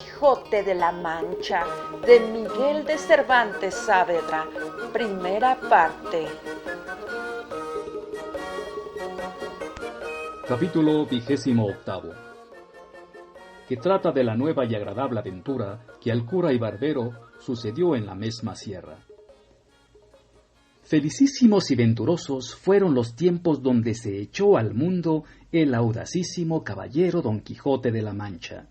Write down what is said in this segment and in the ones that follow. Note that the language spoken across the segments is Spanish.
Quijote de la Mancha, de Miguel de Cervantes Saavedra, primera parte. Capítulo 28, que trata de la nueva y agradable aventura que al cura y barbero sucedió en la mesma sierra. Felicísimos y venturosos fueron los tiempos donde se echó al mundo el audacísimo caballero Don Quijote de la Mancha,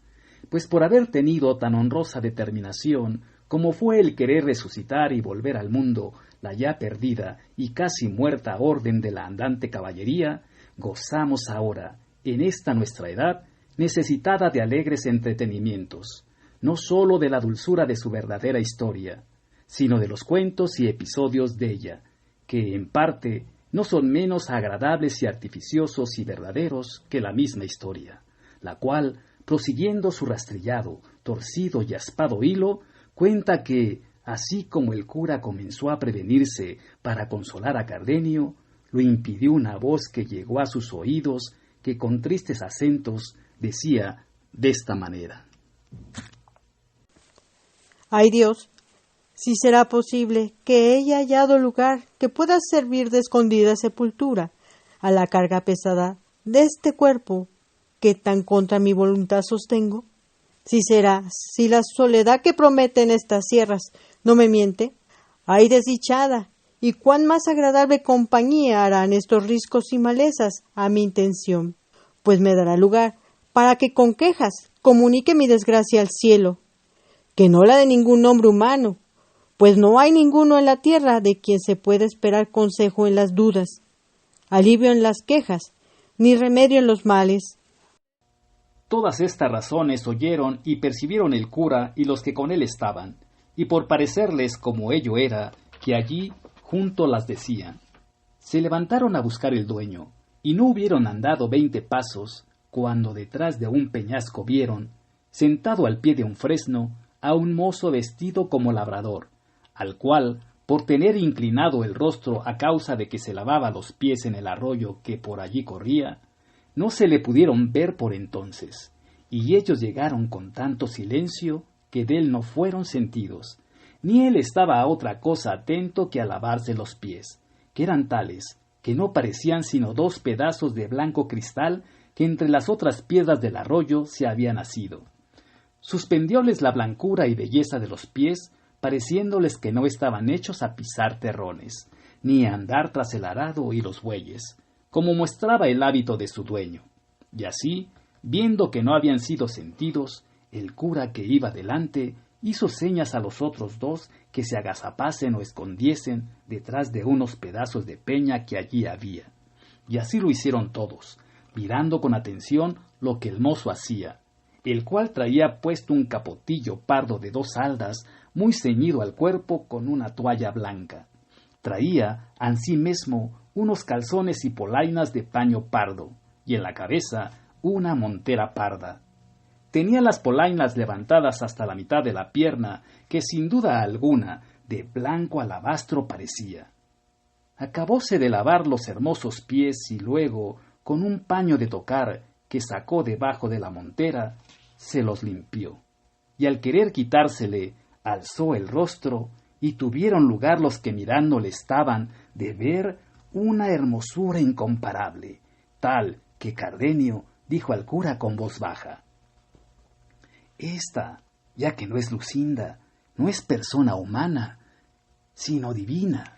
pues por haber tenido tan honrosa determinación como fue el querer resucitar y volver al mundo la ya perdida y casi muerta orden de la andante caballería, gozamos ahora, en esta nuestra edad, necesitada de alegres entretenimientos, no sólo de la dulzura de su verdadera historia, sino de los cuentos y episodios de ella, que, en parte, no son menos agradables y artificiosos y verdaderos que la misma historia, la cual, prosiguiendo su rastrillado, torcido y aspado hilo, cuenta que, así como el cura comenzó a prevenirse para consolar a Cardenio, lo impidió una voz que llegó a sus oídos, que con tristes acentos decía de esta manera: ¡Ay Dios! Si será posible que haya hallado lugar que pueda servir de escondida sepultura a la carga pesada de este cuerpo que tan contra mi voluntad sostengo. Si la soledad que prometen estas sierras no me miente, ¡ay desdichada! Y cuán más agradable compañía harán estos riscos y malezas a mi intención, pues me dará lugar para que con quejas comunique mi desgracia al cielo, que no la de ningún hombre humano, pues no hay ninguno en la tierra de quien se pueda esperar consejo en las dudas, alivio en las quejas, ni remedio en los males. Todas estas razones oyeron y percibieron el cura y los que con él estaban, y por parecerles como ello era, que allí junto las decían, se levantaron a buscar el dueño, y no hubieron andado 20 pasos, cuando detrás de un peñasco vieron, sentado al pie de un fresno, a un mozo vestido como labrador, al cual, por tener inclinado el rostro a causa de que se lavaba los pies en el arroyo que por allí corría, no se le pudieron ver por entonces, y ellos llegaron con tanto silencio que de él no fueron sentidos, ni él estaba a otra cosa atento que a lavarse los pies, que eran tales, que no parecían sino 2 pedazos de blanco cristal que entre las otras piedras del arroyo se habían nacido. Suspendióles la blancura y belleza de los pies, pareciéndoles que no estaban hechos a pisar terrones, ni a andar tras el arado y los bueyes, como mostraba el hábito de su dueño. Y así, viendo que no habían sido sentidos, el cura que iba delante hizo señas a los otros 2 que se agazapasen o escondiesen detrás de unos pedazos de peña que allí había. Y así lo hicieron todos, mirando con atención lo que el mozo hacía, el cual traía puesto un capotillo pardo de 2 haldas, muy ceñido al cuerpo con una toalla blanca. Traía ansí-mesmo unos calzones y polainas de paño pardo, y en la cabeza una montera parda. Tenía las polainas levantadas hasta la mitad de la pierna, que sin duda alguna de blanco alabastro parecía. Acabóse de lavar los hermosos pies y luego, con un paño de tocar que sacó debajo de la montera, se los limpió, y al querer quitársele, alzó el rostro, y tuvieron lugar los que mirándole estaban de ver una hermosura incomparable, tal que Cardenio dijo al cura con voz baja: esta, ya que no es Lucinda, no es persona humana, sino divina.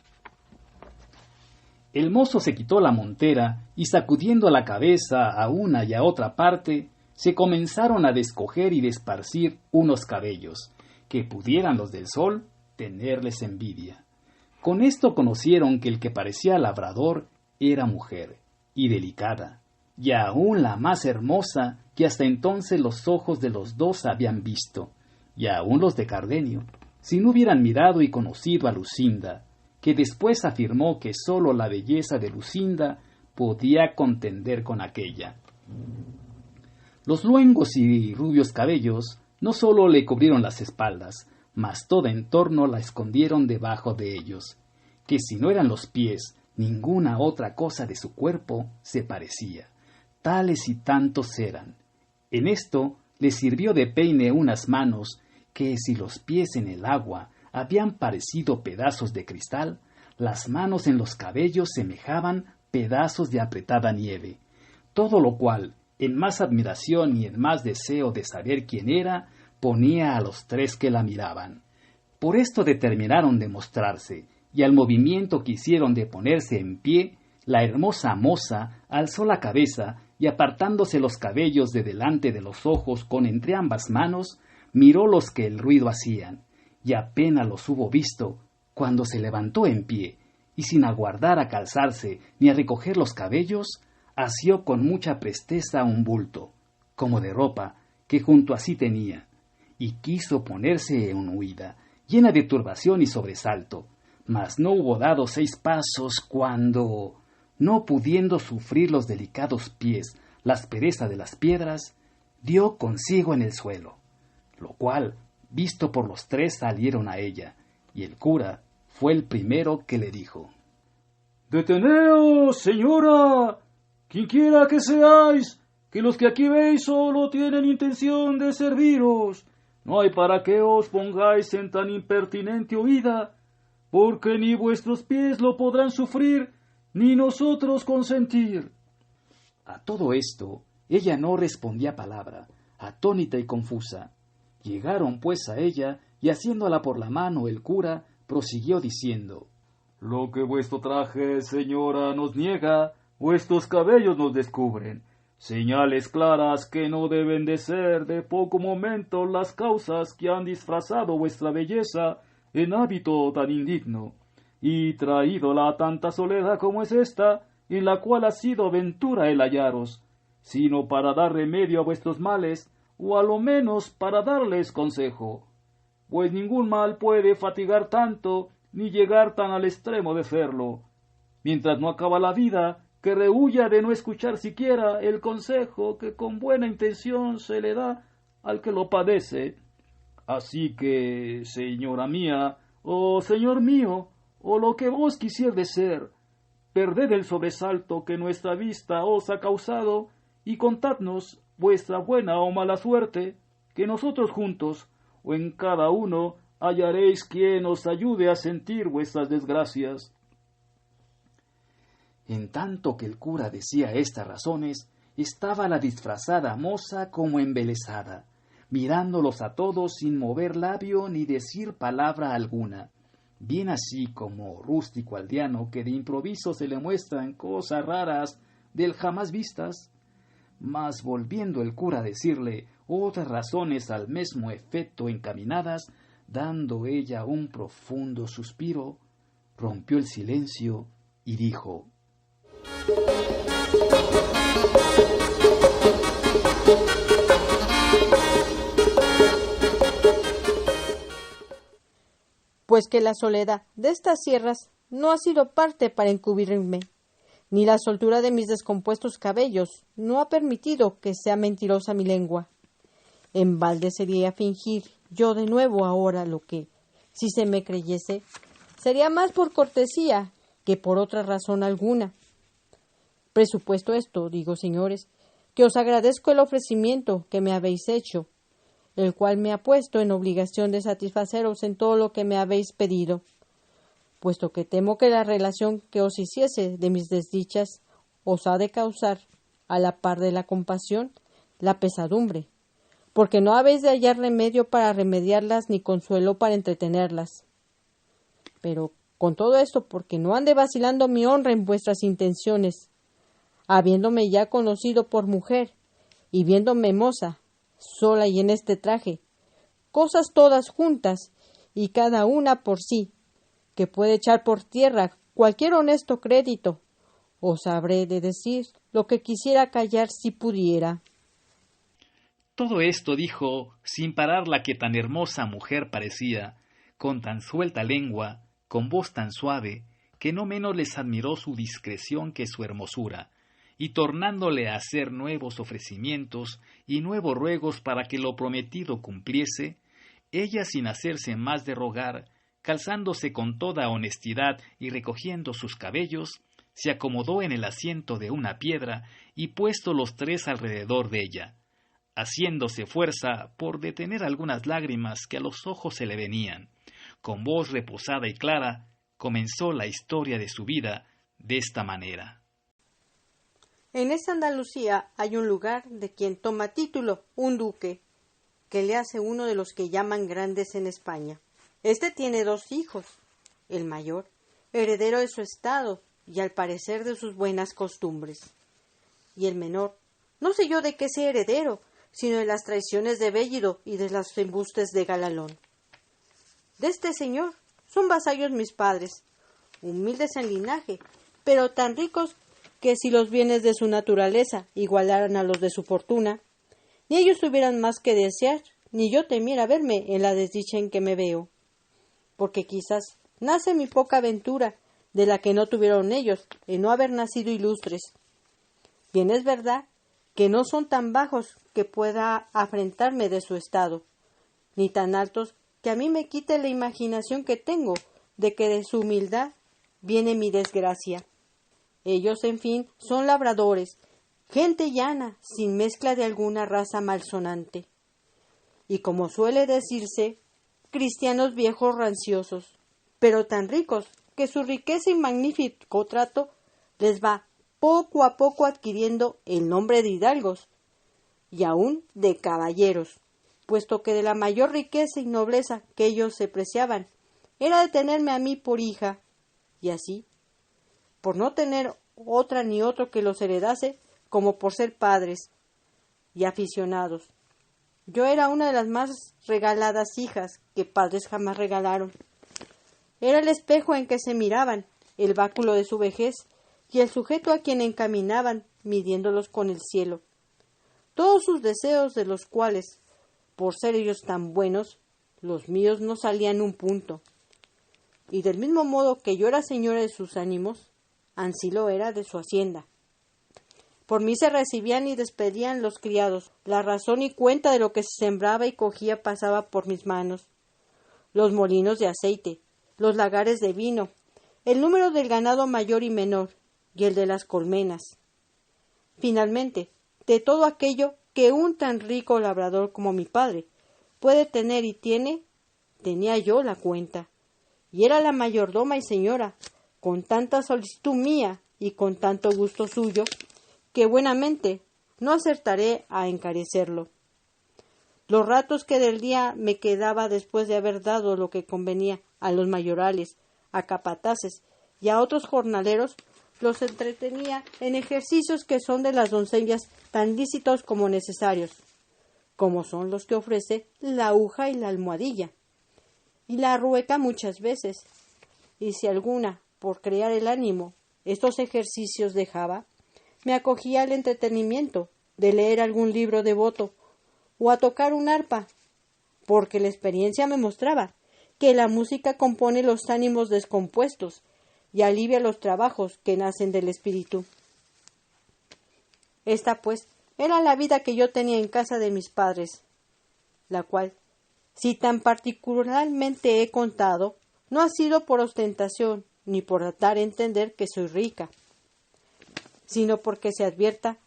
El mozo se quitó la montera y sacudiendo la cabeza a una y a otra parte, se comenzaron a descoger y desparcir unos cabellos, que pudieran los del sol tenerles envidia. Con esto conocieron que el que parecía labrador era mujer, y delicada, y aún la más hermosa que hasta entonces los ojos de los 2 habían visto, y aún los de Cardenio, si no hubieran mirado y conocido a Lucinda, que después afirmó que sólo la belleza de Lucinda podía contender con aquella. Los luengos y rubios cabellos no sólo le cubrieron las espaldas, mas todo en torno la escondieron debajo de ellos, que si no eran los pies, ninguna otra cosa de su cuerpo se parecía. Tales y tantos eran. En esto le sirvió de peine unas manos que, si los pies en el agua habían parecido pedazos de cristal, las manos en los cabellos semejaban pedazos de apretada nieve, todo lo cual, en más admiración y en más deseo de saber quién era, ponía a los tres que la miraban. Por esto determinaron de mostrarse, y al movimiento que hicieron de ponerse en pie, la hermosa moza alzó la cabeza y, apartándose los cabellos de delante de los ojos con entrambas manos, miró los que el ruido hacían, y apenas los hubo visto, cuando se levantó en pie, y sin aguardar a calzarse ni a recoger los cabellos, asió con mucha presteza un bulto, como de ropa, que junto a sí tenía, y quiso ponerse en huida, llena de turbación y sobresalto, mas no hubo dado 6 pasos cuando, no pudiendo sufrir los delicados pies la aspereza de las piedras, dio consigo en el suelo, lo cual, visto por los 3, salieron a ella, y el cura fue el primero que le dijo: «Deteneos, señora, quienquiera que seáis, que los que aquí veis solo tienen intención de serviros. No hay para qué os pongáis en tan impertinente huida, porque ni vuestros pies lo podrán sufrir, ni nosotros consentir». A todo esto, ella no respondía palabra, atónita y confusa. Llegaron pues a ella, y haciéndola por la mano el cura, prosiguió diciendo: «Lo que vuestro traje, señora, nos niega, vuestros cabellos nos descubren, señales claras que no deben de ser de poco momento las causas que han disfrazado vuestra belleza en hábito tan indigno, y traídola a tanta soledad como es esta, en la cual ha sido ventura el hallaros, sino para dar remedio a vuestros males, o a lo menos para darles consejo, pues ningún mal puede fatigar tanto, ni llegar tan al extremo de hacerlo, mientras no acaba la vida, que rehuya de no escuchar siquiera el consejo que con buena intención se le da al que lo padece. Así que, señora mía, o señor mío, o lo que vos quisierdes ser, perded el sobresalto que nuestra vista os ha causado, y contadnos vuestra buena o mala suerte, que nosotros juntos, o en cada uno, hallaréis quien os ayude a sentir vuestras desgracias». En tanto que el cura decía estas razones, estaba la disfrazada moza como embelesada, mirándolos a todos sin mover labio ni decir palabra alguna, bien así como rústico aldeano que de improviso se le muestran cosas raras del jamás vistas. Mas volviendo el cura a decirle otras razones al mismo efecto encaminadas, dando ella un profundo suspiro, rompió el silencio y dijo: «Pues que la soledad de estas sierras no ha sido parte para encubrirme, ni la soltura de mis descompuestos cabellos no ha permitido que sea mentirosa mi lengua. En balde sería fingir yo de nuevo ahora lo que, si se me creyese, sería más por cortesía que por otra razón alguna. Presupuesto esto, digo, señores, que os agradezco el ofrecimiento que me habéis hecho, el cual me ha puesto en obligación de satisfaceros en todo lo que me habéis pedido, puesto que temo que la relación que os hiciese de mis desdichas os ha de causar, a la par de la compasión, la pesadumbre, porque no habéis de hallar remedio para remediarlas ni consuelo para entretenerlas. Pero con todo esto, porque no ande vacilando mi honra en vuestras intenciones, habiéndome ya conocido por mujer y viéndome moza, sola y en este traje, cosas todas juntas y cada una por sí, que puede echar por tierra cualquier honesto crédito, os habré de decir lo que quisiera callar si pudiera». Todo esto dijo sin parar la que tan hermosa mujer parecía, con tan suelta lengua, con voz tan suave, que no menos les admiró su discreción que su hermosura, y tornándole a hacer nuevos ofrecimientos y nuevos ruegos para que lo prometido cumpliese, ella sin hacerse más de rogar, calzándose con toda honestidad y recogiendo sus cabellos, se acomodó en el asiento de una piedra y puesto los 3 alrededor de ella, haciéndose fuerza por detener algunas lágrimas que a los ojos se le venían. Con voz reposada y clara, comenzó la historia de su vida de esta manera. En esta Andalucía hay un lugar de quien toma título un duque, que le hace uno de los que llaman grandes en España. Este tiene 2 hijos, el mayor, heredero de su estado y al parecer de sus buenas costumbres, y el menor, no sé yo de qué sea heredero, sino de las traiciones de Béllido y de los embustes de Galalón. De este señor son vasallos mis padres, humildes en linaje, pero tan ricos que si los bienes de su naturaleza igualaran a los de su fortuna, ni ellos tuvieran más que desear, ni yo temiera verme en la desdicha en que me veo, porque quizás nace mi poca ventura de la que no tuvieron ellos en no haber nacido ilustres. Bien es verdad que no son tan bajos que pueda afrentarme de su estado, ni tan altos que a mí me quite la imaginación que tengo de que de su humildad viene mi desgracia. Ellos, en fin, son labradores, gente llana, sin mezcla de alguna raza malsonante, y como suele decirse, cristianos viejos ranciosos, pero tan ricos que su riqueza y magnífico trato les va poco a poco adquiriendo el nombre de hidalgos y aún de caballeros, puesto que de la mayor riqueza y nobleza que ellos se preciaban era de tenerme a mí por hija, y así, por no tener otra ni otro que los heredase, como por ser padres y aficionados. Yo era una de las más regaladas hijas que padres jamás regalaron. Era el espejo en que se miraban, el báculo de su vejez, y el sujeto a quien encaminaban, midiéndolos con el cielo. Todos sus deseos, de los cuales, por ser ellos tan buenos, los míos no salían un punto. Y del mismo modo que yo era señora de sus ánimos, ansí lo era de su hacienda. Por mí se recibían y despedían los criados, la razón y cuenta de lo que se sembraba y cogía pasaba por mis manos. Los molinos de aceite, los lagares de vino, el número del ganado mayor y menor, y el de las colmenas. Finalmente, de todo aquello que un tan rico labrador como mi padre puede tener y tiene, tenía yo la cuenta, y era la mayordoma y señora, con tanta solicitud mía y con tanto gusto suyo, que buenamente no acertaré a encarecerlo. Los ratos que del día me quedaba después de haber dado lo que convenía a los mayorales, a capataces y a otros jornaleros, los entretenía en ejercicios que son de las doncellas tan lícitos como necesarios, como son los que ofrece la aguja y la almohadilla, y la rueca muchas veces, y si alguna, por crear el ánimo, estos ejercicios dejaba, me acogía al entretenimiento de leer algún libro devoto o a tocar un arpa, porque la experiencia me mostraba que la música compone los ánimos descompuestos y alivia los trabajos que nacen del espíritu. Esta, pues, era la vida que yo tenía en casa de mis padres, la cual, si tan particularmente he contado, no ha sido por ostentación ni por dar a entender que soy rica, sino porque se advierta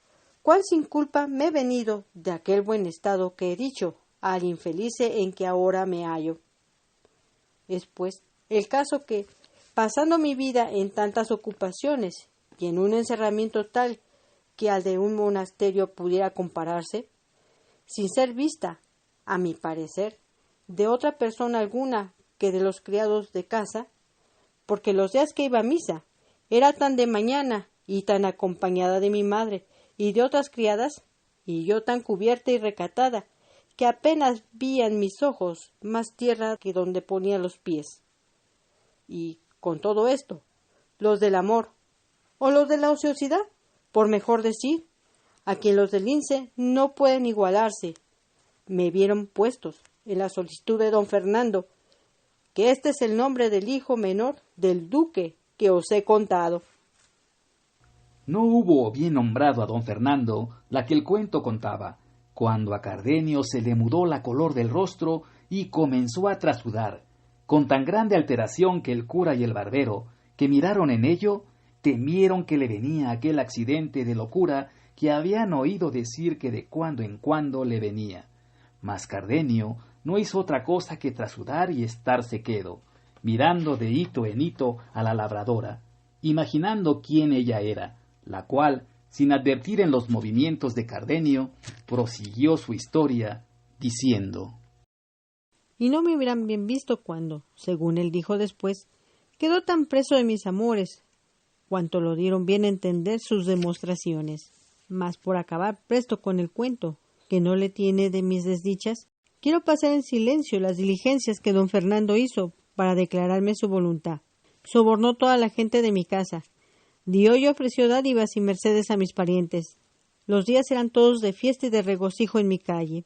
cuál sin culpa me he venido de aquel buen estado que he dicho al infelice en que ahora me hallo. Es pues el caso que, pasando mi vida en tantas ocupaciones y en un encerramiento tal que al de un monasterio pudiera compararse, sin ser vista, a mi parecer, de otra persona alguna que de los criados de casa, porque los días que iba a misa era tan de mañana y tan acompañada de mi madre y de otras criadas, y yo tan cubierta y recatada, que apenas vi en mis ojos más tierra que donde ponía los pies. Y, con todo esto, los del amor, o los de la ociosidad, por mejor decir, a quien los del lince no pueden igualarse, me vieron puestos en la solicitud de don Fernando, que este es el nombre del hijo menor del duque que os he contado. No hubo bien nombrado a don Fernando la que el cuento contaba, cuando a Cardenio se le mudó la color del rostro y comenzó a trasudar, con tan grande alteración que el cura y el barbero, que miraron en ello, temieron que le venía aquel accidente de locura que habían oído decir que de cuando en cuando le venía. Mas Cardenio no hizo otra cosa que trasudar y estarse quedo, mirando de hito en hito a la labradora, imaginando quién ella era, la cual, sin advertir en los movimientos de Cardenio, prosiguió su historia, diciendo: Y no me hubieran bien visto cuando, según él dijo después, quedó tan preso de mis amores, cuanto lo dieron bien a entender sus demostraciones. Mas por acabar presto con el cuento, que no le tiene de mis desdichas, quiero pasar en silencio las diligencias que don Fernando hizo para declararme su voluntad. Sobornó toda la gente de mi casa, dio y ofreció dádivas y mercedes a mis parientes. Los días eran todos de fiesta y de regocijo en mi calle.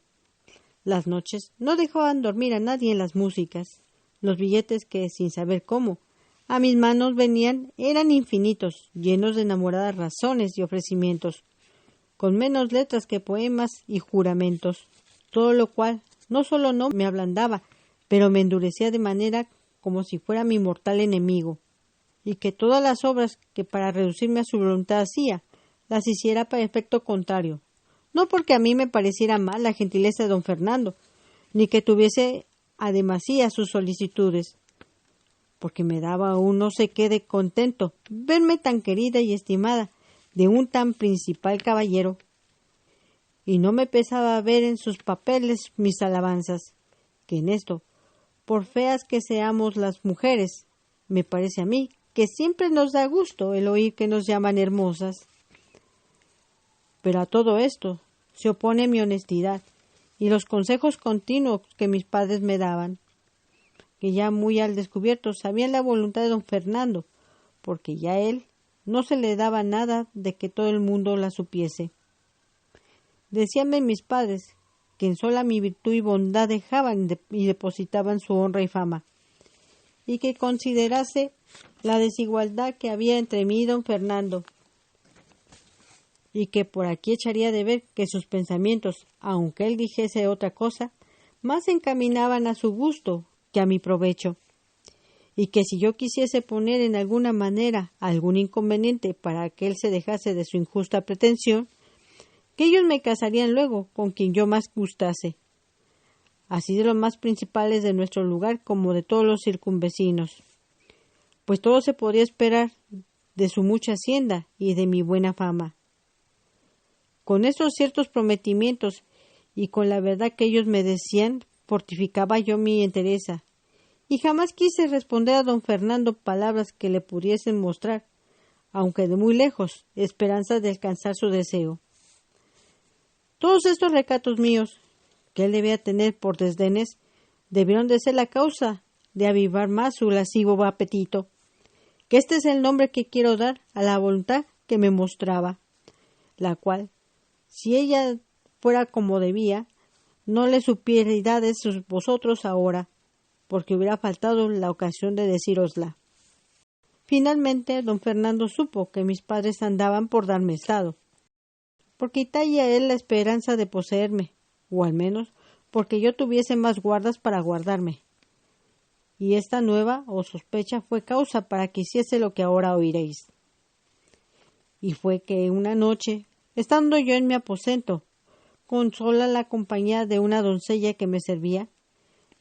Las noches no dejaban dormir a nadie en las músicas. Los billetes que, sin saber cómo, a mis manos venían eran infinitos, llenos de enamoradas razones y ofrecimientos, con menos letras que poemas y juramentos, todo lo cual no solo no me ablandaba, pero me endurecía de manera como si fuera mi mortal enemigo, y que todas las obras que para reducirme a su voluntad hacía, las hiciera para efecto contrario, no porque a mí me pareciera mal la gentileza de don Fernando, ni que tuviese a demasía sus solicitudes, porque me daba aún no sé qué de contento verme tan querida y estimada de un tan principal caballero, y no me pesaba ver en sus papeles mis alabanzas, que en esto, por feas que seamos las mujeres, me parece a mí que siempre nos da gusto el oír que nos llaman hermosas. Pero a todo esto se opone mi honestidad y los consejos continuos que mis padres me daban, que ya muy al descubierto sabían la voluntad de don Fernando, porque ya él no se le daba nada de que todo el mundo la supiese. Decíanme mis padres que en sola mi virtud y bondad dejaban y depositaban su honra y fama, y que considerase la desigualdad que había entre mí y don Fernando, y que por aquí echaría de ver que sus pensamientos, aunque él dijese otra cosa, más se encaminaban a su gusto que a mi provecho, y que si yo quisiese poner en alguna manera algún inconveniente para que él se dejase de su injusta pretensión, que ellos me casarían luego con quien yo más gustase, así de los más principales de nuestro lugar como de todos los circunvecinos, pues todo se podría esperar de su mucha hacienda y de mi buena fama. Con estos ciertos prometimientos y con la verdad que ellos me decían, fortificaba yo mi entereza, y jamás quise responder a don Fernando palabras que le pudiesen mostrar, aunque de muy lejos, esperanzas de alcanzar su deseo. Todos estos recatos míos, que él debía tener por desdenes, debieron de ser la causa de avivar más su lascivo apetito, que este es el nombre que quiero dar a la voluntad que me mostraba, la cual, si ella fuera como debía, no le supierais vosotros ahora, porque hubiera faltado la ocasión de decírosla. Finalmente, don Fernando supo que mis padres andaban por darme estado, por quitarle a él la esperanza de poseerme, o al menos porque yo tuviese más guardas para guardarme. Y esta nueva o sospecha fue causa para que hiciese lo que ahora oiréis. Y fue que una noche, estando yo en mi aposento, con sola la compañía de una doncella que me servía,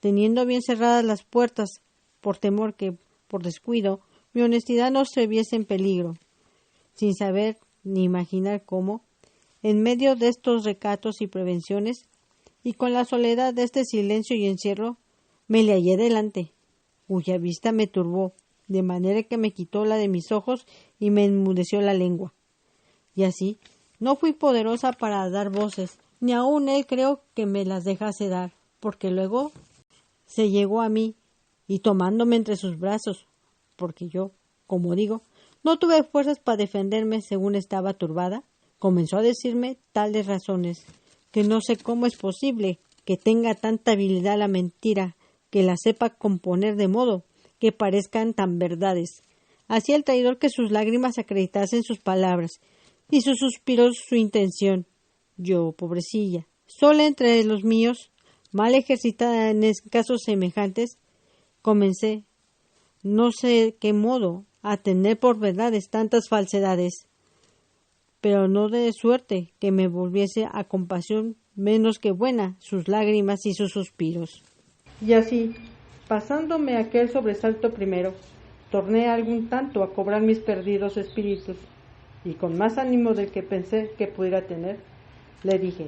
teniendo bien cerradas las puertas, por temor que, por descuido, mi honestidad no se viese en peligro, sin saber ni imaginar cómo, en medio de estos recatos y prevenciones, y con la soledad de este silencio y encierro, me le hallé delante, cuya vista me turbó, de manera que me quitó la de mis ojos y me enmudeció la lengua. Y así, no fui poderosa para dar voces, ni aun él creo que me las dejase dar, porque luego se llegó a mí, y tomándome entre sus brazos, porque yo, como digo, no tuve fuerzas para defenderme según estaba turbada, comenzó a decirme tales razones, que no sé cómo es posible que tenga tanta habilidad la mentira, que la sepa componer de modo que parezcan tan verdades. Hacía el traidor que sus lágrimas acreditasen sus palabras, y sus suspiros su intención. Yo, pobrecilla, sola entre los míos, mal ejercitada en casos semejantes, comencé, no sé qué modo, a tener por verdades tantas falsedades. pero no de suerte que me volviese a compasión menos que buena sus lágrimas y sus suspiros. Y así, pasándome aquel sobresalto primero, torné algún tanto a cobrar mis perdidos espíritus, y con más ánimo del que pensé que pudiera tener, le dije: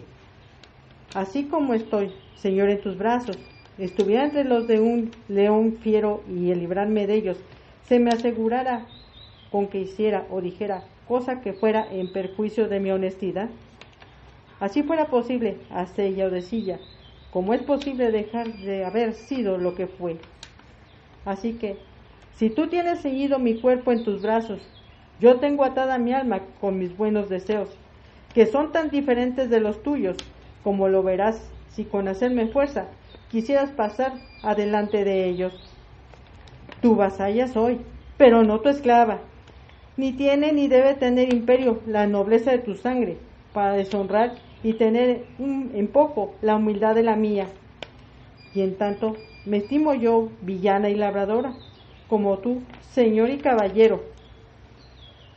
así como estoy, Señor, en tus brazos, estuviera entre los de un león fiero y el librarme de ellos se me asegurara con que hiciera o dijera cosa que fuera en perjuicio de mi honestidad, así fuera posible hacella o decilla, como es posible dejar de haber sido lo que fue. Así que, si tú tienes ceñido mi cuerpo en tus brazos, yo tengo atada mi alma con mis buenos deseos, que son tan diferentes de los tuyos, como lo verás si con hacerme fuerza quisieras pasar adelante de ellos. Tu vasalla soy, pero no tu esclava, ni tiene ni debe tener imperio la nobleza de tu sangre, para deshonrar y tener en poco la humildad de la mía. Y en tanto me estimo yo villana y labradora, como tú, señor y caballero.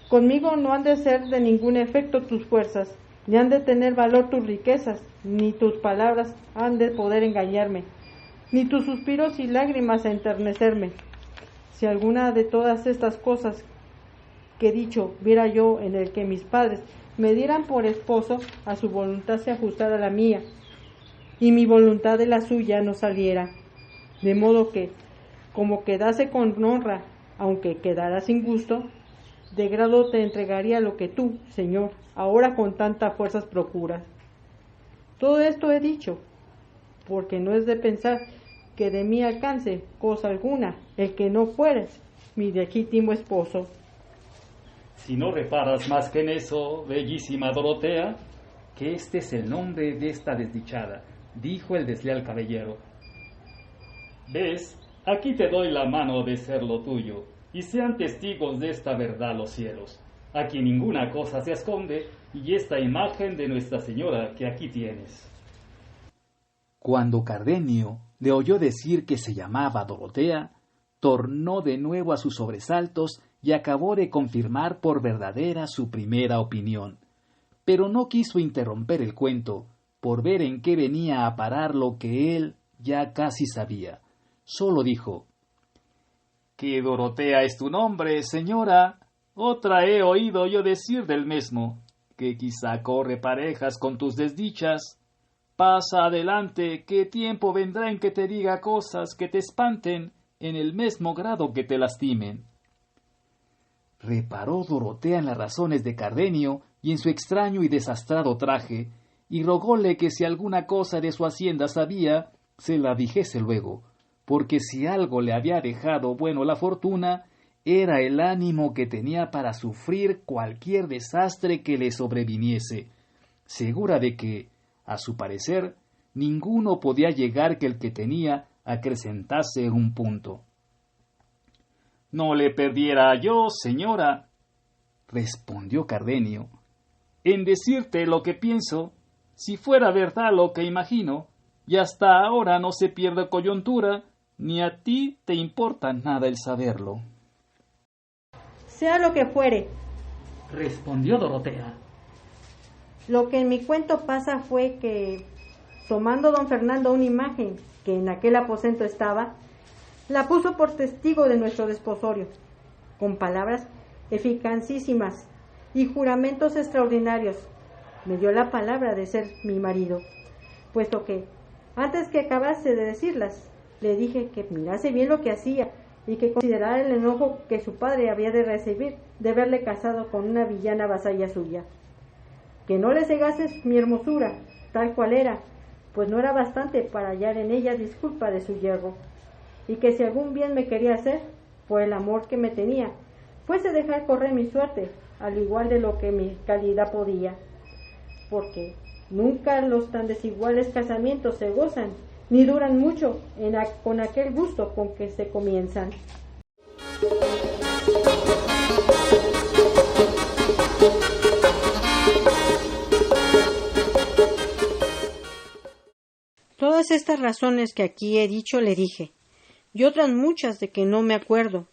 Conmigo no han de ser de ningún efecto tus fuerzas, ni han de tener valor tus riquezas, ni tus palabras han de poder engañarme, ni tus suspiros y lágrimas enternecerme. Si alguna de todas estas cosas que he dicho viera yo en el que mis padres me dieran por esposo, a su voluntad se ajustara a la mía, y mi voluntad de la suya no saliera, de modo que, como quedase con honra, aunque quedara sin gusto, de grado te entregaría lo que tú, Señor, ahora con tantas fuerzas procuras. Todo esto he dicho, porque no es de pensar que de mí alcance cosa alguna el que no fueres mi legítimo esposo. Si no reparas más que en eso, bellísima Dorotea, que este es el nombre de esta desdichada, dijo el desleal caballero. ¿Ves? Aquí te doy la mano de ser lo tuyo, y sean testigos de esta verdad los cielos. Aquí ninguna cosa se esconde, y esta imagen de Nuestra Señora que aquí tienes. Cuando Cardenio le oyó decir que se llamaba Dorotea, tornó de nuevo a sus sobresaltos y acabó de confirmar por verdadera su primera opinión. Pero no quiso interromper el cuento, por ver en qué venía a parar lo que él ya casi sabía. Solo dijo: «¿Que Dorotea es tu nombre, señora? Otra he oído yo decir del mesmo, que quizá corre parejas con tus desdichas. Pasa adelante, que tiempo vendrá en que te diga cosas que te espanten en el mismo grado que te lastimen». Reparó Dorotea en las razones de Cardenio y en su extraño y desastrado traje, y rogóle que si alguna cosa de su hacienda sabía, se la dijese luego, porque si algo le había dejado bueno la fortuna, era el ánimo que tenía para sufrir cualquier desastre que le sobreviniese, segura de que, a su parecer, ninguno podía llegar que el que tenía acrecentase un punto. «No le perdiera yo, señora», respondió Cardenio, «en decirte lo que pienso, si fuera verdad lo que imagino, y hasta ahora no se pierde coyuntura, ni a ti te importa nada el saberlo». Sea lo que fuere, respondió Dorotea. Lo que en mi cuento pasa fue que, tomando don Fernando una imagen que en aquel aposento estaba, la puso por testigo de nuestro desposorio, con palabras eficacísimas y juramentos extraordinarios. Me dio la palabra de ser mi marido, puesto que, antes que acabase de decirlas, le dije que mirase bien lo que hacía y que considerara el enojo que su padre había de recibir de verle casado con una villana vasalla suya. Que no le cegase mi hermosura, tal cual era, pues no era bastante para hallar en ella disculpa de su yerro, y que si algún bien me quería hacer, por el amor que me tenía, fuese dejar correr mi suerte, al igual de lo que mi calidad podía, porque nunca los tan desiguales casamientos se gozan, ni duran mucho con aquel gusto con que se comienzan. Todas estas razones que aquí he dicho le dije, y otras muchas de que no me acuerdo,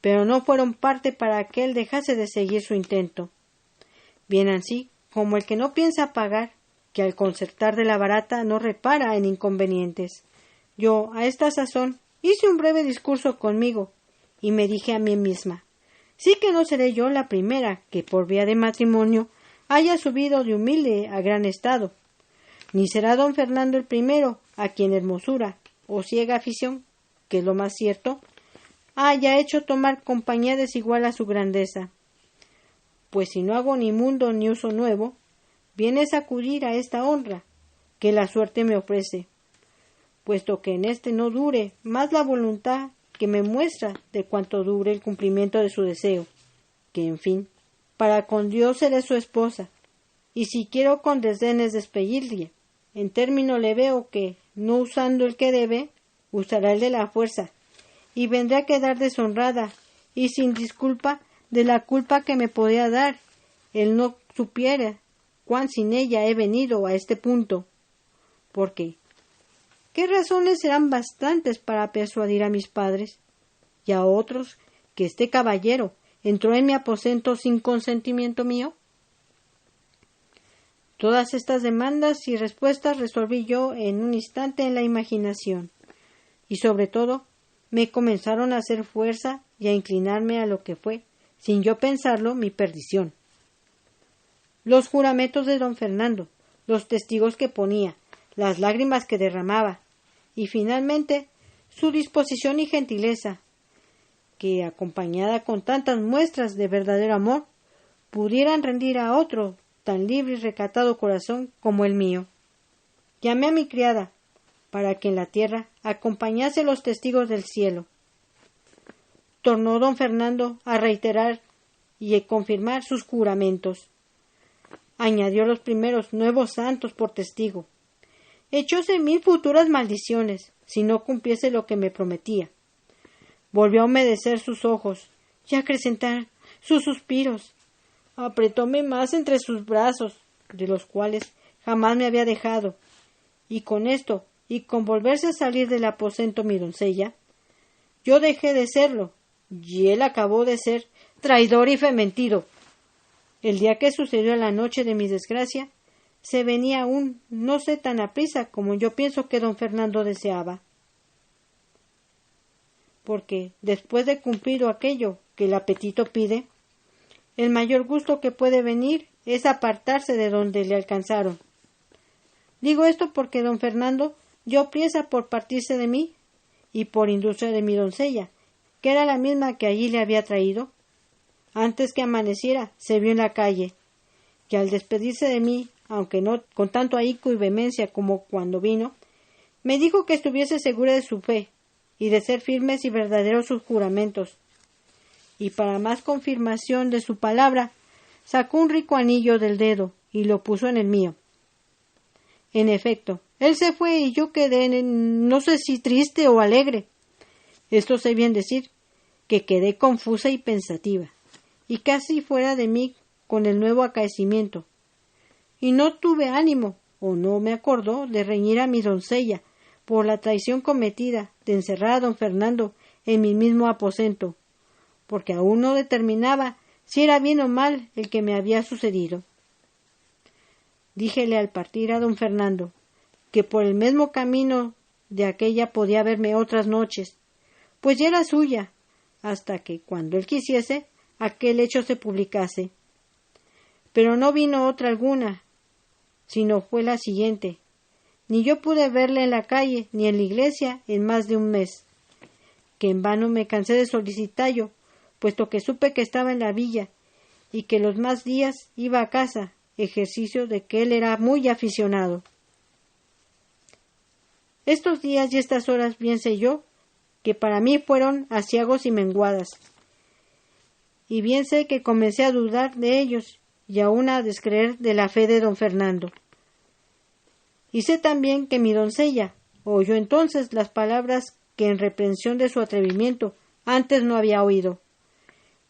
pero no fueron parte para que él dejase de seguir su intento. bien ansí como el que no piensa pagar, que al concertar de la barata no repara en inconvenientes. Yo, a esta sazón, hice un breve discurso conmigo, y me dije a mí misma, sí que no seré yo la primera que por vía de matrimonio haya subido de humilde a gran estado, ni será don Fernando el primero a quien hermosura o ciega afición, que es lo más cierto, haya hecho tomar compañía desigual a su grandeza. Pues si no hago ni mundo ni uso nuevo, viene a sacudir a esta honra que la suerte me ofrece, puesto que en este no dure más la voluntad que me muestra de cuanto dure el cumplimiento de su deseo, que en fin, para con Dios seré su esposa, y si quiero con desdenes despedirle, en término le veo que, no usando el que debe, usará el de la fuerza, y vendrá a quedar deshonrada, y sin disculpa de la culpa que me podía dar, él no supiera cuán sin ella he venido a este punto, porque ¿qué razones serán bastantes para persuadir a mis padres y a otros que este caballero entró en mi aposento sin consentimiento mío? Todas estas demandas y respuestas resolví yo en un instante en la imaginación, y sobre todo me comenzaron a hacer fuerza y a inclinarme a lo que fue, sin yo pensarlo, mi perdición. Los juramentos de don Fernando, los testigos que ponía, las lágrimas que derramaba, y finalmente su disposición y gentileza, que, acompañada con tantas muestras de verdadero amor, pudieran rendir a otro tan libre y recatado corazón como el mío. Llamé a mi criada, para que en la tierra acompañase los testigos del cielo. Tornó don Fernando a reiterar y a confirmar sus juramentos. Añadió los primeros nuevos santos por testigo. Echóse 1000 futuras maldiciones, si no cumpliese lo que me prometía. Volvió a humedecer sus ojos y a acrecentar sus suspiros. Apretóme más entre sus brazos, de los cuales jamás me había dejado, y con esto, y con volverse a salir del aposento mi doncella, yo dejé de serlo, y él acabó de ser traidor y fementido. El día que sucedió la noche de mi desgracia, se venía aún no sé tan aprisa como yo pienso que don Fernando deseaba. Porque, después de cumplido aquello que el apetito pide, el mayor gusto que puede venir es apartarse de donde le alcanzaron. Digo esto porque don Fernando dio priesa por partirse de mí, y por industria de mi doncella, que era la misma que allí le había traído. Antes que amaneciera, se vio en la calle, que al despedirse de mí, aunque no con tanto ahínco y vehemencia como cuando vino, me dijo que estuviese segura de su fe, y de ser firmes y verdaderos sus juramentos, y para más confirmación de su palabra, sacó un rico anillo del dedo y lo puso en el mío. En efecto, él se fue y yo quedé, no sé si triste o alegre. Esto sé bien decir, que quedé confusa y pensativa, y casi fuera de mí con el nuevo acaecimiento, y no tuve ánimo, o no me acordó, de reñir a mi doncella por la traición cometida de encerrar a don Fernando en mi mismo aposento, porque aún no determinaba si era bien o mal el que me había sucedido. Díjele al partir a don Fernando que por el mismo camino de aquella podía verme otras noches, pues ya era suya, hasta que, cuando él quisiese, aquel hecho se publicase. Pero no vino otra alguna, sino fue la siguiente. Ni yo pude verle en la calle ni en la iglesia en más de un mes, que en vano me cansé de solicitarlo, puesto que supe que estaba en la villa y que los más días iba a casa, ejercicio de que él era muy aficionado. Estos días y estas horas bien sé yo que para mí fueron aciagos y menguadas, y bien sé que comencé a dudar de ellos y aún a descreer de la fe de don Fernando. Y sé también que mi doncella oyó entonces las palabras que en reprensión de su atrevimiento antes no había oído.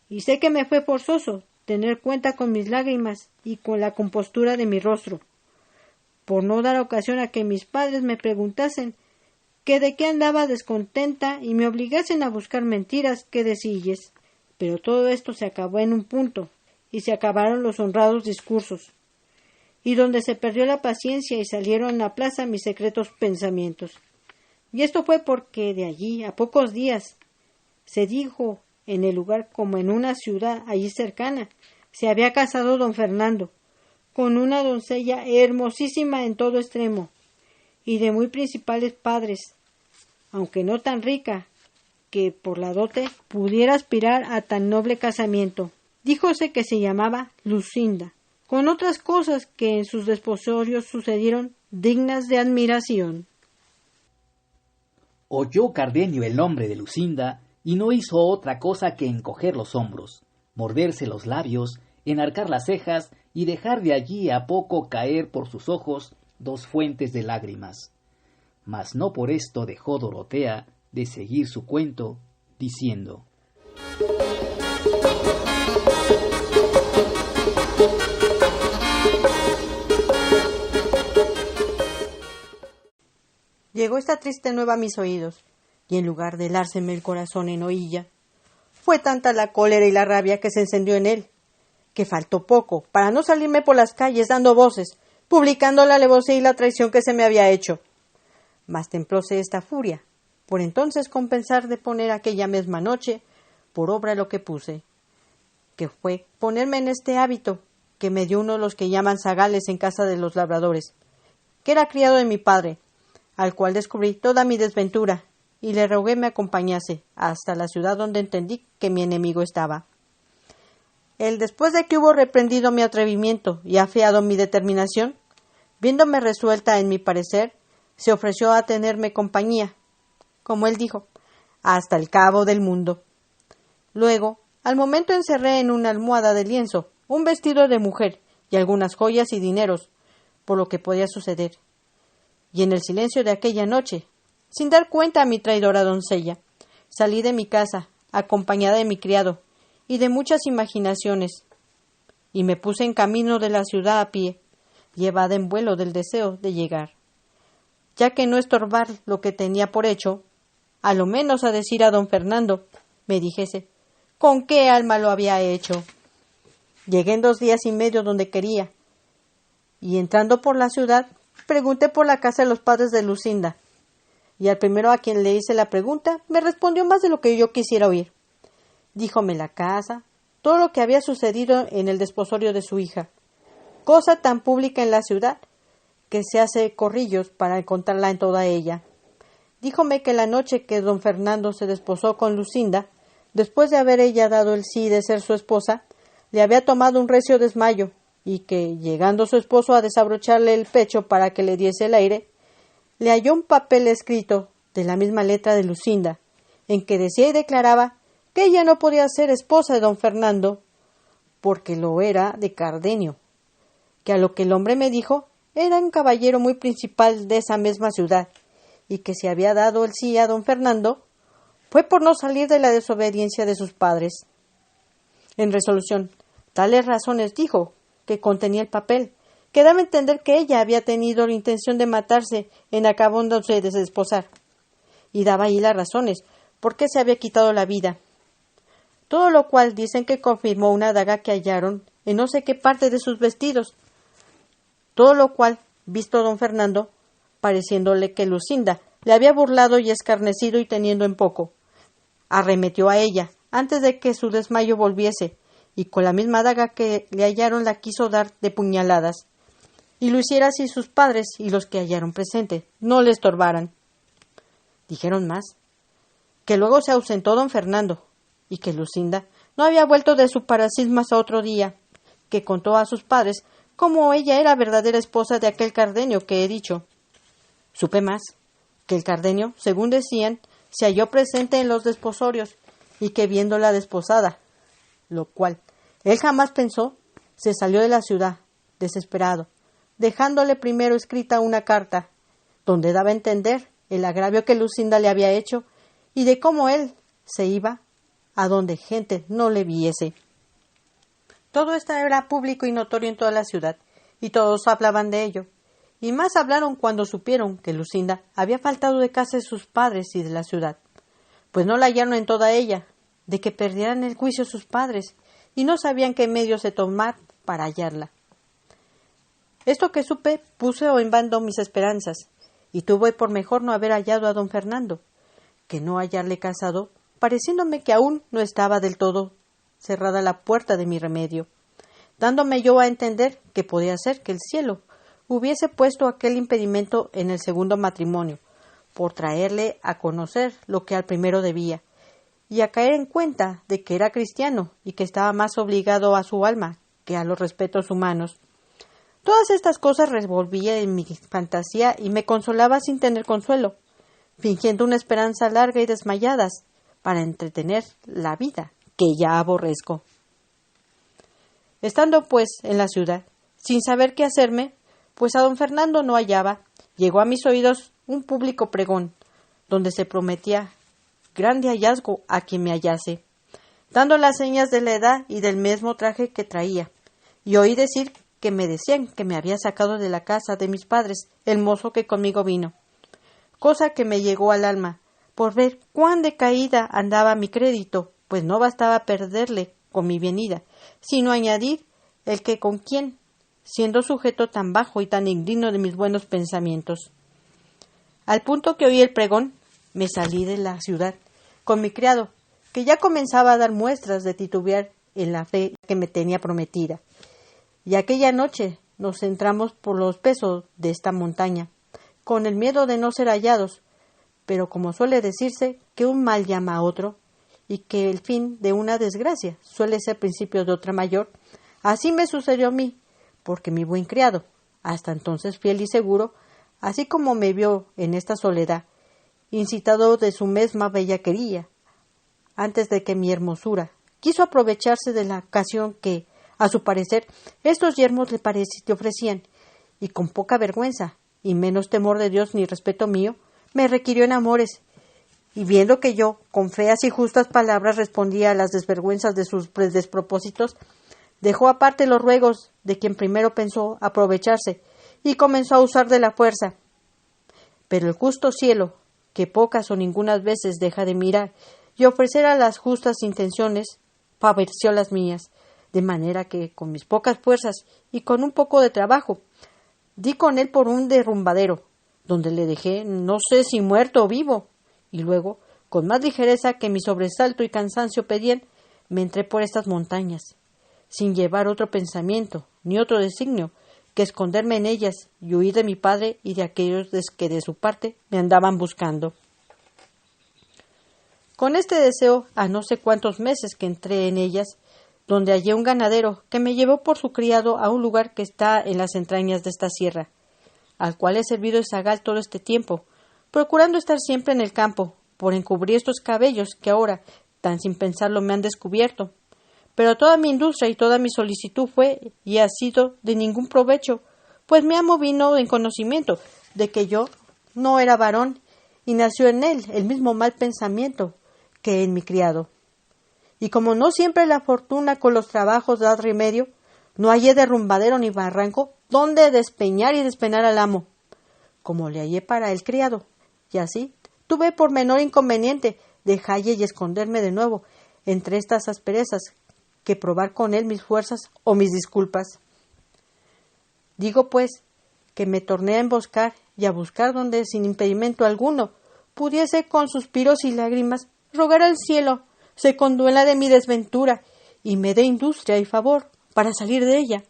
Y sé que me fue forzoso tener cuenta con mis lágrimas y con la compostura de mi rostro, por no dar ocasión a que mis padres me preguntasen que de qué andaba descontenta y me obligasen a buscar mentiras que decilles. Pero todo esto se acabó en un punto, y se acabaron los honrados discursos, y donde se perdió la paciencia y salieron a plaza mis secretos pensamientos. Y esto fue porque de allí a pocos días se dijo en el lugar como en una ciudad allí cercana, se había casado don Fernando con una doncella hermosísima en todo extremo y de muy principales padres, aunque no tan rica que por la dote pudiera aspirar a tan noble casamiento. Díjose que se llamaba Lucinda, con otras cosas que en sus desposorios sucedieron dignas de admiración. Oyó Cardenio el nombre de Lucinda y no hizo otra cosa que encoger los hombros, morderse los labios, enarcar las cejas y dejar de allí a poco caer por sus ojos 2 fuentes de lágrimas. Mas no por esto dejó Dorotea de seguir su cuento, diciendo: Llegó esta triste nueva a mis oídos, y en lugar de helárseme el corazón en oilla, fue tanta la cólera y la rabia que se encendió en él, que faltó poco para no salirme por las calles dando voces, publicando la alevosía y la traición que se me había hecho. Mas templóse esta furia, por entonces con pensar de poner aquella misma noche por obra lo que puse, que fue ponerme en este hábito que me dio uno de los que llaman zagales en casa de los labradores, que era criado de mi padre, al cual descubrí toda mi desventura, y le rogué me acompañase hasta la ciudad donde entendí que mi enemigo estaba. Él, después de que hubo reprendido mi atrevimiento y afeado mi determinación, viéndome resuelta en mi parecer, se ofreció a tenerme compañía, como él dijo, hasta el cabo del mundo. Luego, al momento encerré en una almohada de lienzo un vestido de mujer y algunas joyas y dineros, por lo que podía suceder. Y en el silencio de aquella noche, sin dar cuenta a mi traidora doncella, salí de mi casa, acompañada de mi criado, y de muchas imaginaciones, y me puse en camino de la ciudad a pie, llevada en vuelo del deseo de llegar, ya que no estorbar lo que tenía por hecho, a lo menos a decir a don Fernando, me dijese, con qué alma lo había hecho. Llegué en 2 días y medio donde quería, y entrando por la ciudad, pregunté por la casa de los padres de Lucinda, y al primero a quien le hice la pregunta, me respondió más de lo que yo quisiera oír. Díjome la casa, todo lo que había sucedido en el desposorio de su hija, cosa tan pública en la ciudad que se hace corrillos para encontrarla en toda ella. Díjome que la noche que don Fernando se desposó con Lucinda, después de haber ella dado el sí de ser su esposa, le había tomado un recio desmayo, y que, llegando su esposo a desabrocharle el pecho para que le diese el aire, le halló un papel escrito de la misma letra de Lucinda, en que decía y declaraba que ella no podía ser esposa de don Fernando, porque lo era de Cardenio, que a lo que el hombre me dijo era un caballero muy principal de esa misma ciudad, y que si había dado el sí a don Fernando, fue por no salir de la desobediencia de sus padres. En resolución, tales razones dijo que contenía el papel, que daba a entender que ella había tenido la intención de matarse en acabándose de desposar, y daba ahí las razones por qué se había quitado la vida. Todo lo cual dicen que confirmó una daga que hallaron en no sé qué parte de sus vestidos. Todo lo cual, visto don Fernando, pareciéndole que Lucinda le había burlado y escarnecido y teniendo en poco, arremetió a ella antes de que su desmayo volviese, y con la misma daga que le hallaron la quiso dar de puñaladas, y lo hiciera si sus padres y los que hallaron presente no le estorbaran. Dijeron más, que luego se ausentó don Fernando, y que Lucinda no había vuelto de su paracismo hasta otro día, que contó a sus padres cómo ella era verdadera esposa de aquel Cardenio que he dicho. Supe más, que el Cardenio, según decían, se halló presente en los desposorios, y que viéndola desposada, lo cual él jamás pensó, se salió de la ciudad, desesperado, dejándole primero escrita una carta, donde daba a entender el agravio que Lucinda le había hecho, y de cómo él se iba a donde gente no le viese. Todo esto era público y notorio en toda la ciudad, y todos hablaban de ello, y más hablaron cuando supieron que Lucinda había faltado de casa de sus padres y de la ciudad, pues no la hallaron en toda ella, de que perdieran el juicio sus padres, y no sabían qué medios de tomar para hallarla. Esto que supe puso en bando mis esperanzas, y tuve por mejor no haber hallado a don Fernando, que no hallarle casado, pareciéndome que aún no estaba del todo cerrada la puerta de mi remedio, dándome yo a entender que podía ser que el cielo hubiese puesto aquel impedimento en el segundo matrimonio, por traerle a conocer lo que al primero debía, y a caer en cuenta de que era cristiano y que estaba más obligado a su alma que a los respetos humanos. Todas estas cosas revolvía en mi fantasía y me consolaba sin tener consuelo, fingiendo una esperanza larga y desmayadas para entretener la vida que ya aborrezco. Estando pues en la ciudad, sin saber qué hacerme, pues a don Fernando no hallaba, llegó a mis oídos un público pregón, donde se prometía grande hallazgo a quien me hallase, dando las señas de la edad y del mismo traje que traía, y oí decir que me decían que me había sacado de la casa de mis padres el mozo que conmigo vino, cosa que me llegó al alma, por ver cuán decaída andaba mi crédito, pues no bastaba perderle con mi venida, sino añadir el que con quien, siendo sujeto tan bajo y tan indigno de mis buenos pensamientos. Al punto que oí el pregón, me salí de la ciudad, con mi criado, que ya comenzaba a dar muestras de titubear en la fe que me tenía prometida. Y aquella noche nos entramos por los pesos de esta montaña, con el miedo de no ser hallados, pero como suele decirse que un mal llama a otro, y que el fin de una desgracia suele ser principio de otra mayor, así me sucedió a mí, porque mi buen criado, hasta entonces fiel y seguro, así como me vio en esta soledad, incitado de su misma bellaquería, antes de que mi hermosura quiso aprovecharse de la ocasión que, a su parecer, estos yermos le ofrecían, y con poca vergüenza, y menos temor de Dios ni respeto mío, me requirió en amores, y viendo que yo, con feas y justas palabras, respondía a las desvergüenzas de sus despropósitos, dejó aparte los ruegos de quien primero pensó aprovecharse, y comenzó a usar de la fuerza. Pero el justo cielo, que pocas o ningunas veces deja de mirar y ofrecer a las justas intenciones, favoreció las mías, de manera que, con mis pocas fuerzas y con un poco de trabajo, di con él por un derrumbadero, donde le dejé no sé si muerto o vivo, y luego, con más ligereza que mi sobresalto y cansancio pedían, me entré por estas montañas, sin llevar otro pensamiento ni otro designio que esconderme en ellas y huir de mi padre y de aquellos que de su parte me andaban buscando. Con este deseo, a no sé cuántos meses que entré en ellas, donde hallé un ganadero que me llevó por su criado a un lugar que está en las entrañas de esta sierra, al cual he servido de zagal todo este tiempo, procurando estar siempre en el campo, por encubrir estos cabellos que ahora, tan sin pensarlo, me han descubierto. Pero toda mi industria y toda mi solicitud fue y ha sido de ningún provecho, pues mi amo vino en conocimiento de que yo no era varón y nació en él el mismo mal pensamiento que en mi criado. Y como no siempre la fortuna con los trabajos da remedio, no hallé derrumbadero ni barranco donde despeñar y despenar al amo, como le hallé para el criado, y así tuve por menor inconveniente dejalle y esconderme de nuevo entre estas asperezas que probar con él mis fuerzas o mis disculpas. Digo pues que me torné a emboscar y a buscar donde sin impedimento alguno pudiese con suspiros y lágrimas rogar al cielo se conduela de mi desventura y me dé industria y favor para salir de ella,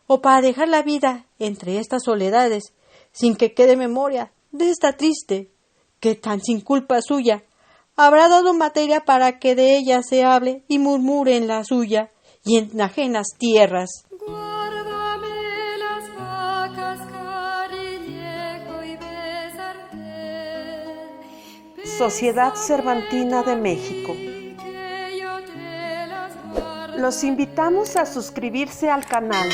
o para dejar la vida entre estas soledades sin que quede memoria de esta triste que tan sin culpa suya habrá dado materia para que de ella se hable y murmure en la suya y en ajenas tierras. Guárdame las vacas, cariñejo y besarte. Sociedad Cervantina de México. Que yo te las guardo. Los invitamos a suscribirse al canal